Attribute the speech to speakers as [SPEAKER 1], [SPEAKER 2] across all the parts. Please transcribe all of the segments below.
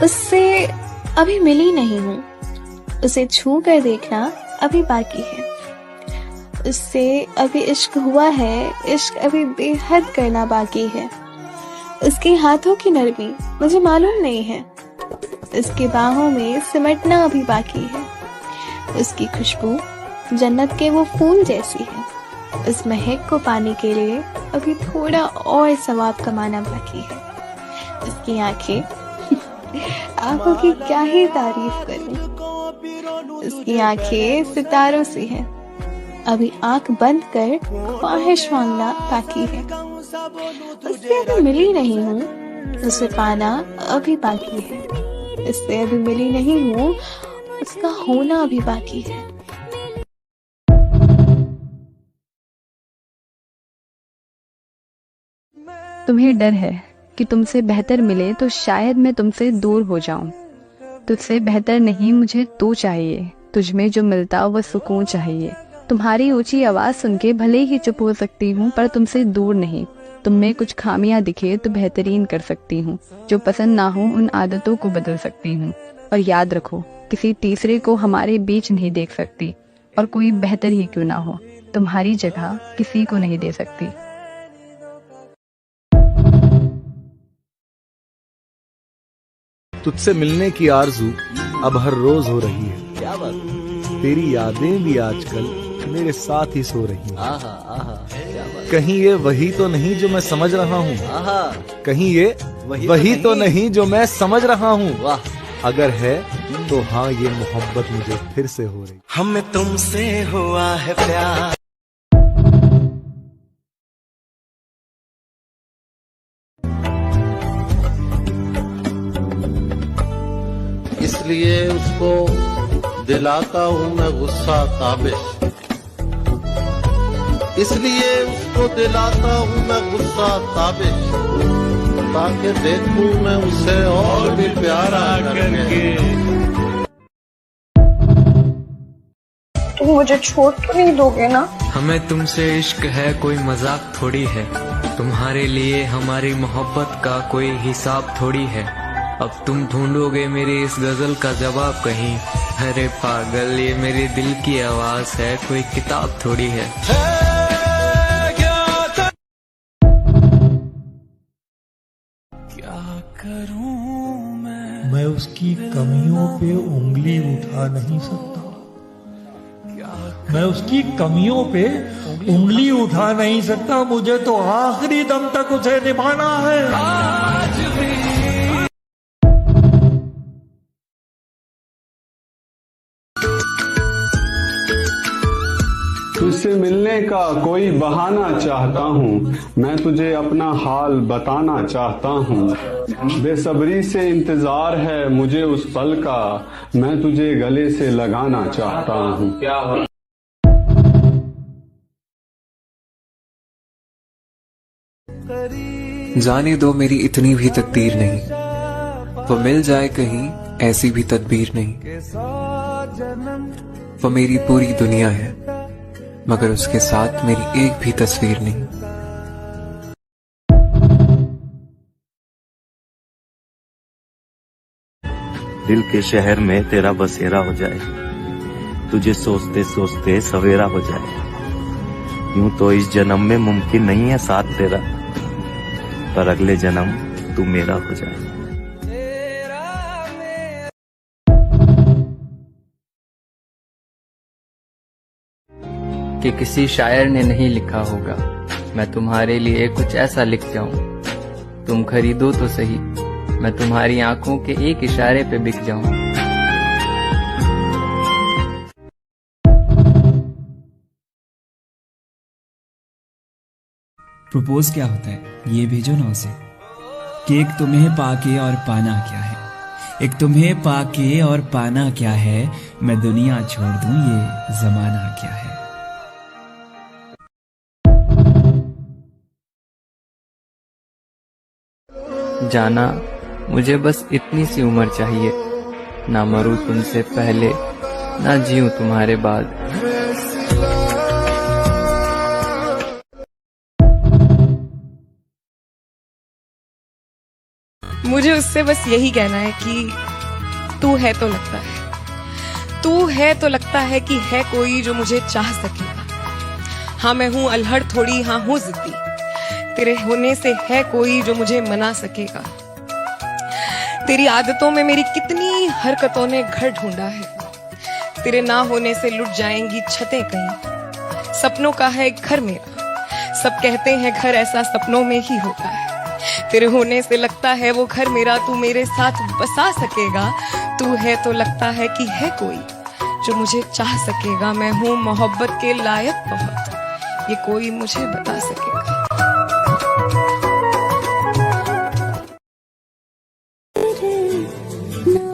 [SPEAKER 1] उससे अभी मिली नहीं हूँ, उसे छू कर देखना अभी बाकी है। उससे अभी इश्क हुआ है, इश्क अभी बेहद करना बाकी है। उसके हाथों की नरमी मुझे मालूम नहीं है, उसकी बाहों में सिमटना अभी बाकी है। उसकी खुशबू जन्नत के वो फूल जैसी है, उस महक को पाने के लिए अभी थोड़ा और सवाब कमाना बाकी है। उसकी आंखें आंखों की क्या ही तारीफ करूं। उसकी आंखें सितारों सी हैं, अभी आंख बंद कर ख्वाहिश मांगना बाकी है। उससे अभी मिली नहीं हूँ, उसे पाना अभी बाकी है। इससे अभी मिली नहीं हूँ, उसका होना अभी बाकी है।
[SPEAKER 2] तुम्हें डर है कि तुमसे बेहतर मिले तो शायद मैं तुमसे दूर हो जाऊं। तुझसे बेहतर नहीं मुझे तू चाहिए, तुझ में जो मिलता वो सुकून चाहिए। तुम्हारी ऊंची आवाज सुन के भले ही चुप हो सकती हूँ, पर तुमसे दूर नहीं। तुम में कुछ खामियां दिखे तो बेहतरीन कर सकती हूँ। जो पसंद ना हो उन आदतों को बदल सकती हूँ। और याद रखो, किसी तीसरे को हमारे बीच नहीं देख सकती, और कोई बेहतर ही क्यों ना हो, तुम्हारी जगह किसी को नहीं दे सकती।
[SPEAKER 3] तुझसे मिलने की आरज़ू अब हर रोज हो रही है।
[SPEAKER 4] क्या बात।
[SPEAKER 3] तेरी यादें भी आजकल मेरे साथ ही सो रही हैं।
[SPEAKER 4] आहा आहा, क्या बात।
[SPEAKER 3] कहीं ये वही तो नहीं जो मैं समझ रहा हूँ।
[SPEAKER 4] आहा,
[SPEAKER 3] कहीं ये वही तो नहीं जो मैं समझ रहा हूँ।
[SPEAKER 4] वाह।
[SPEAKER 3] अगर है तो हाँ, ये मोहब्बत मुझे फिर से हो रही।
[SPEAKER 5] हमें तुमसे हुआ है प्यार।
[SPEAKER 6] इसलिए उसको दिलाता हूँ मैं गुस्सा ताबिश। इसलिए उसको दिलाता हूँ मैं गुस्सा ताबिश, ताकि देखूं मैं उसे और भी प्यारा करके।
[SPEAKER 7] तुम मुझे छोड़ तो नहीं दोगे ना?
[SPEAKER 8] हमें तुमसे इश्क है, कोई मजाक थोड़ी है। तुम्हारे लिए हमारी मोहब्बत का कोई हिसाब थोड़ी है। अब तुम ढूंढोगे मेरी इस गजल का जवाब कहीं। अरे पागल, ये मेरे दिल की आवाज है, कोई किताब थोड़ी है।
[SPEAKER 5] क्या करूं
[SPEAKER 9] मैं उसकी कमियों पे उंगली उठा नहीं सकता। मैं उसकी कमियों पे उंगली उठा नहीं सकता। मुझे तो आखिरी दम तक उसे निभाना है।
[SPEAKER 5] आज भी
[SPEAKER 10] तुझसे मिलने का कोई बहाना चाहता हूँ, मैं तुझे अपना हाल बताना चाहता हूँ। बेसब्री से इंतजार है मुझे उस पल का, मैं तुझे गले से लगाना चाहता हूँ।
[SPEAKER 8] जाने दो मेरी इतनी भी तकदीर नहीं, वो मिल जाए कहीं ऐसी भी तदबीर नहीं। वो मेरी पूरी दुनिया है, मगर उसके साथ मेरी एक भी तस्वीर नहीं।
[SPEAKER 11] दिल के शहर में तेरा बसेरा हो जाए, तुझे सोचते सोचते सवेरा हो जाए। यूं तो इस जन्म में मुमकिन नहीं है साथ तेरा, पर अगले जन्म तू मेरा हो जाए।
[SPEAKER 8] कि किसी शायर ने नहीं लिखा होगा, मैं तुम्हारे लिए कुछ ऐसा लिख जाऊं। तुम खरीदो तो सही, मैं तुम्हारी आंखों के एक इशारे पे बिक जाऊं।
[SPEAKER 12] प्रपोज क्या होता है ये भेजो ना उसे, कि एक तुम्हें पाके और पाना क्या है। एक तुम्हें पाके और पाना क्या है, मैं दुनिया छोड़ दूं ये जमाना क्या है।
[SPEAKER 8] जाना, मुझे बस इतनी सी उम्र चाहिए, ना मरूं तुमसे पहले, ना जीऊं तुम्हारे बाद।
[SPEAKER 13] मुझे उससे बस यही कहना है कि तू है तो लगता है, तू है तो लगता है कि है कोई जो मुझे चाह सकेगा। हाँ मैं हूँ अल्हड़ थोड़ी, हाँ हूँ जिद्दी, तेरे होने से है कोई जो मुझे मना सकेगा। तेरी आदतों में मेरी कितनी हरकतों ने घर ढूंढा है, तेरे ना होने से लुट जाएंगी छतें कहीं। सपनों का है एक घर मेरा, सब कहते हैं घर ऐसा सपनों में ही होता है। तेरे होने से लगता है वो घर मेरा, तू मेरे साथ बसा सकेगा। तू है तो लगता है कि है कोई जो मुझे चाह सकेगा। मैं हूँ मोहब्बत के लायक बहुत, ये कोई मुझे बता सकेगा।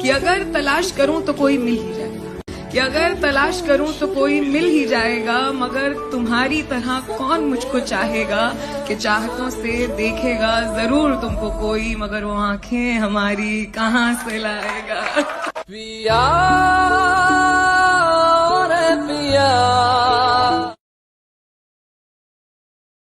[SPEAKER 13] कि अगर तलाश करूं तो कोई मिल ही जाएगा, कि अगर तलाश करूं तो कोई मिल ही जाएगा। मगर तुम्हारी तरह कौन मुझको चाहेगा, कि चाहतों से देखेगा जरूर तुमको कोई, मगर वो आंखें हमारी कहाँ से लाएगा।